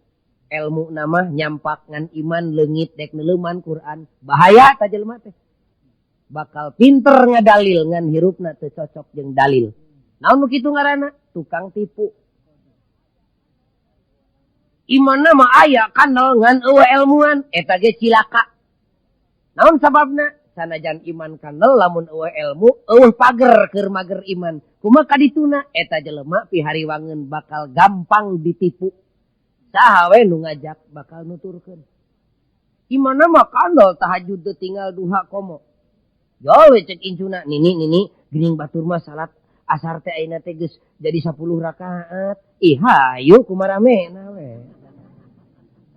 Ilmu nama nyampak ngan iman leungit dek neuleuman Quran bahaya ta jelema teh. Bakal pinter ngadalil ngan hirupna teu cocok jeung dalil. Naon nu kitu ngaranna? Tukang tipu. Imanna mah aya kandel ngan eueuh ilmuan eta ge cilaka. Naon sababna? Sanajan iman kandel lamun eueuh ilmu eueuh pager keur mager iman. Kumaha kadituna? Eta jelema pihariwangeun bakal gampang ditipu. Saha we nu ngajak bakal nuturkeun. Imanna mah kandel tahajud teu tinggal duha komo. Yo we cek incuna nini geuning batur mah salat asar teh ayeuna teh geus jadi 10 rakaat. Ih hayu kumaramena we.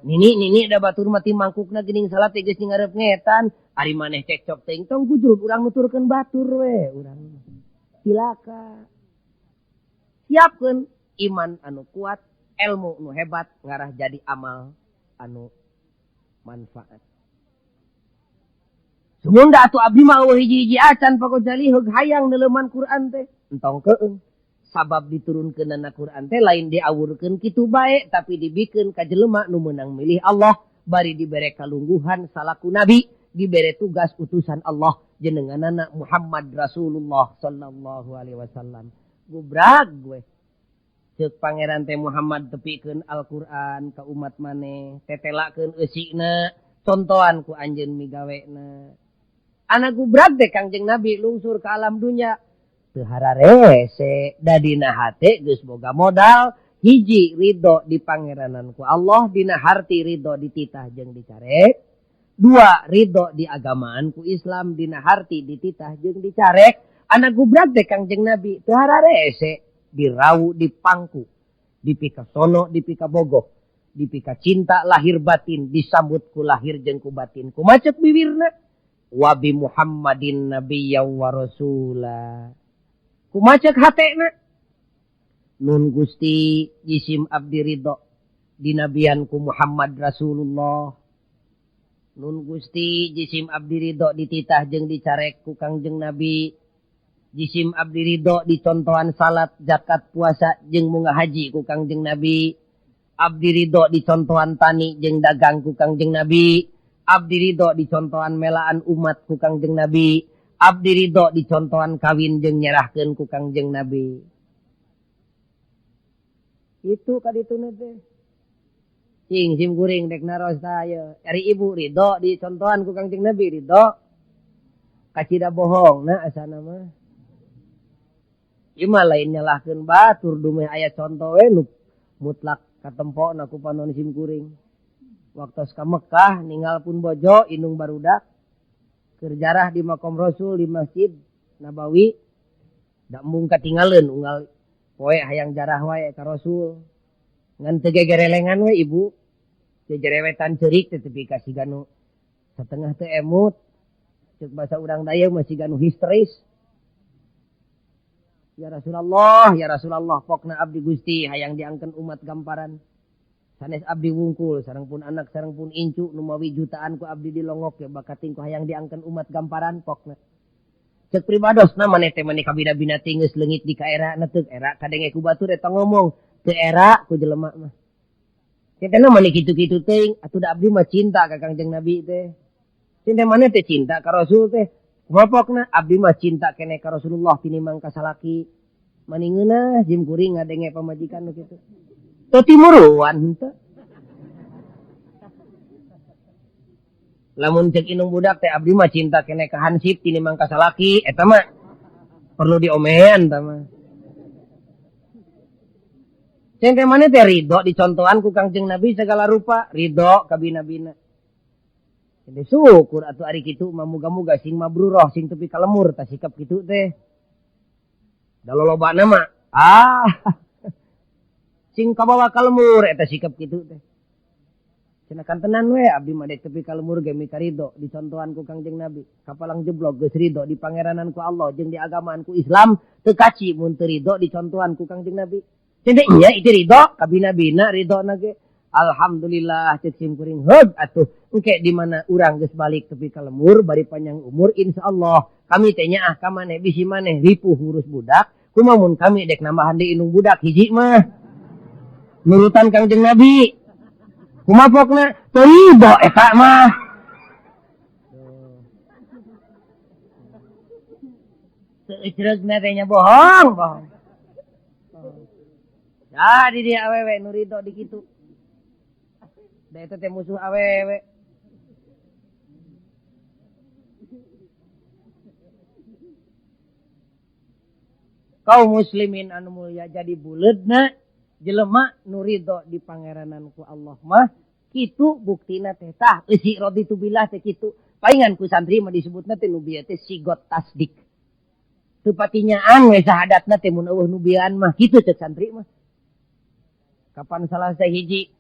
Nini da batur mah ti mangkukna geuning salat teh geus ngarep ngetan. Ari maneh cekcok teuing tong gujur urang nuturkeun batur we urang. Cilaka. Siapkeun iman anu kuat. Ilmu nu hebat ngarah jadi amal anu manfaat. Sumunda atuh abdi mah eueuh hiji-hiji acan pagojali heug hayang neuleuman Quran teh. Entong keueung. Sabab diturunkeunana Quran teh lain diawurkeun kitu bae tapi dibikeun ka jelema nu meunang milih Allah bari dibere kalungguhan salaku nabi, dibere tugas utusan Allah jenenganana Muhammad Rasulullah sallallahu alaihi wasallam. Gubrag gue. Ceuk pangeran teh Muhammad tepikeun Al-Qur'an ka umat maneh, tetelakeun eusina, contohan ku anjeun migawena. Ana gubrag teh Kangjeng Nabi lungsur ka alam dunya. Teu hararese dadina hate geus boga modal, hiji ridho di pangeranan ku Allah, dina harti ridho dititah jeung dicarek. Dua ridho di agamaan ku Islam, dina harti dititah jeung dicarek. Ana gubrag teh Kangjeng Nabi teu hararese dirau dipangku, dipika sono, dipika bogoh, dipika cinta lahir batin, disambut ku lahir jeung ku batin. Ku macet bibirna, wa bi Muhammadin nabiyyan wa rasula. Ku macet hatena, nun Gusti jisim abdi ridho dinabian ku Muhammad Rasulullah. Nun Gusti jisim abdi ridho dititah jeung dicarek ku Kangjeng Nabi. Jisim abdi ridho dicontohan salat, zakat, puasa jeung munggah haji ku Kangjeng Nabi. Abdi ridho dicontohan tani jeung dagang ku Kangjeng Nabi. Abdi ridho dicontohan melaan umat ku Kangjeng Nabi. Abdi ridho dicontohan kawin jeung nyerahkeun ku Kangjeng Nabi. Itu kadituna teh. Cing sim kuring dek naros tah ari ibu ridho dicontohan ku Kangjeng Nabi ridho. Kacida bohong na asana mah. Ima lain nyalahkeun batur dumeh aya contoh we nu mutlak katempona ku panon sim kuring. Waktu ka Mekah ninggal pun bojo indung barudak keur jarah di Makom Rasul di Masjid Nabawi. Da embung katinggalieun unggal poe hayang jarah wae ka Rasul. Ngan teu gegerelengan we ibu. Teu jerewetan ceurik teh tepi ka siganu satengah teu emut. Ceuk basa urang Daya masih ganu histeris. Ya Rasulullah, pokna abdi Gusti hayang diangkeun umat gamparan. Sanes abdi wungkul, sareng pun anak, sareng pun incu, numawi jutaan ku abdi dilongok ya bakating ku hayang diangken umat gamparan pokna. Cek pribados na maneh teh maneh kabina-bina geus leungit di ka era na teu era kadenge ku batur eta ngomong teu era ku jelema mah. Cenah maneh kitu-kitu teuing atuh da abdi mah cinta ka Kangjeng Nabi teh. Cinta maneh teh cinta ka Rasul teh. Kumpulna abdi mah cinta keneh ka Rasulullah tinimbang ka salaki. Maningeuna jim kuring ngadenge pamajikan nu kitu. Teu timuruan henteu. Lamun cek inung budak teh abdi mah cinta keneh ka hansip tinimbang ka salaki eta mah perlu diomehan tah mah. Cengke maneh teh ridho dicontohan ku Kangjeng Nabi segala rupa, ridho ka bina-bina. Jadi syukur atuh ari kitu mah muga-muga sing mabruroh sing tepi kalemur tah sikap kitu teh. Da lolobana mah sing kabawa kalemur eta sikap kitu teh. Cenah kantenan we abdi mah dek tepi kalemur ge mika ridho dicontohan ku Kangjeng Nabi. Kapalang jeblok geus ridho di pangeranan ku Allah jeung di agamaan ku Islam teu kaci mun teu ridho dicontohan ku Kangjeng Nabi. Cenah iya itu ridho ka bina-bina ridhona ge. Alhamdulillah cek sim kuring heug atuh engke di mana urang geus balik tepi kalemur bari panjang umur insyaallah kami teh nyaah ka maneh bisi maneh ripuh ngurus budak kumaha mun kami dek nambahan deui indung budak hiji mah nurutan Kangjeng Nabi. Kumaha pokna teu ridho eta mah. Teu ecreugna teh nya bohong. Jadi dia awewe nu ridho di kitu. Da eta teh musuh awewe. Kaum muslimin anu mulya jadi buleudna jelema nu ridho di pangeranan ku Allah mah kitu buktina teh tah eusi raditu billah teh kitu. Paingan ku santri mah disebutna teh nubiat teh sigot tasdik. Teu patinyaan we sahadatna teh mun eueuh nubian mah kitu cek santri mah. Kapan salah sahiji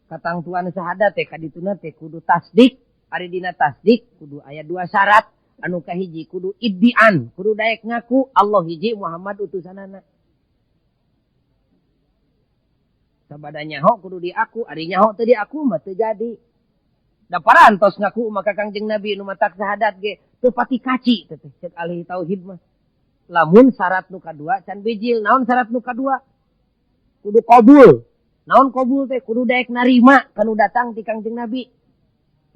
katangtuan sahadat teh kadituna teh kudu tasdik. Ari dina tasdik kudu aya dua syarat. Anu kahiji kudu iddian, kudu daek ngaku Allah hiji Muhammad utusanana. Sabada nyaho kudu diaku, ari nyaho teu diaku mah teu jadi. Da parantos ngaku maka Kangjeng Nabi nu matak sahadat ge teu pati kaci teh cek ahli tauhid mah. Lamun syarat nu kadua can bijil, naon syarat nu kadua? Kudu qabul. Naon qabul teh? Kudu daek narima kanu datang ti Kangjeng Nabi.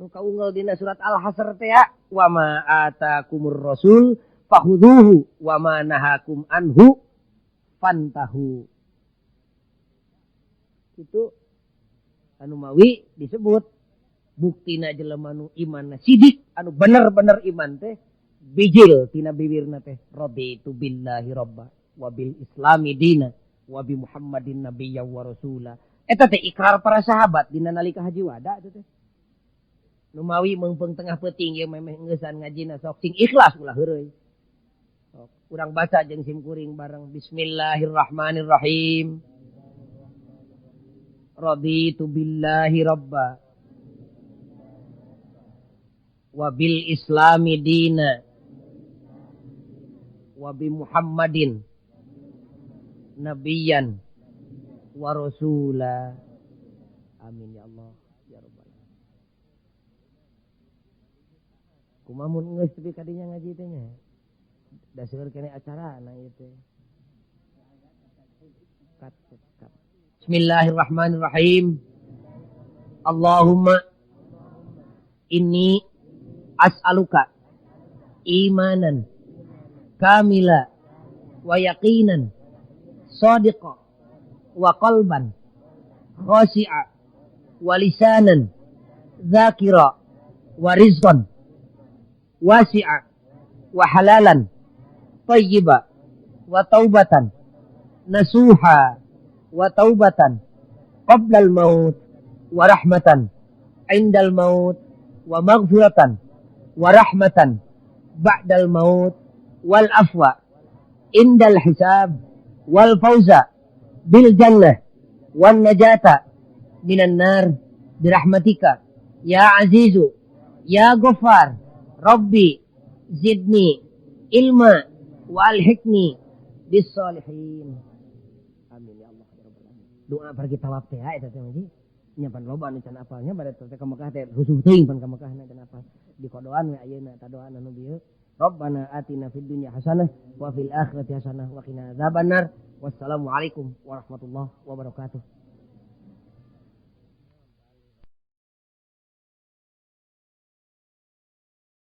Nu kaunggel dina surat Al-Hasr teh ya, wa ma atakumur rasul fakhudhuhu wa ma nahakum anhu fantahu. Itu anu mawi disebut buktina jelema nu imanna sidik anu bener-bener iman teh bijil tina bibirna teh raditu billahi rabba wa bil islami dina wa bi muhammadin nabiyya wa rasula. Eta teh ikrar para sahabat dina nalika haji wada teh. Numawi meungpeung tengah peuting ye memeh ngeusan ngajina sok sing ikhlas ulah heureuy. Sok urang baca jeung sim kuring bareng bismillahirrahmanirrahim. Raditu billahi rabba wa bil islami dina wa bi muhammadin nabiyyan wa rasula. Amin ya Allah ya rabbal alamin. Kumaha mun geus tepi kadinya ngaji teh nya. Da seueur keneh acarana ieu teh. Kat. Bismillahirrahmanirrahim. Allahumma inni as'aluka imanan kamila wa yaqinan shadiqa wa qalban khashi'a wa lisanan dzakira wa rizqan wasi'a wa halalan thayyiba wa taubatan nasuha wa taubatan qabla al-maut wa rahmatan indal maut wa maghfiratan wa rahmatan ba'dal maut wal afwa indal hisab wal fawza bil jannah wan najata minan nar birahmatika ya azizu ya ghaffar rabbi zidni ilma wa alhiqni bis salihin. Amin ya Allah ya rabbal alamin. doa pergi tawaf teh eta teh mah nyapan loba anu can apalnya bade teh ka Mekah teh rusuh teuing pan ka Mekah na can apal di kodoan we ayeuna ta doa anu bieu Rabbana atina fid dunya hasanah wa fil akhirati hasanah wa qina adzabannar wassalamualaikum warahmatullahi wabarakatuh.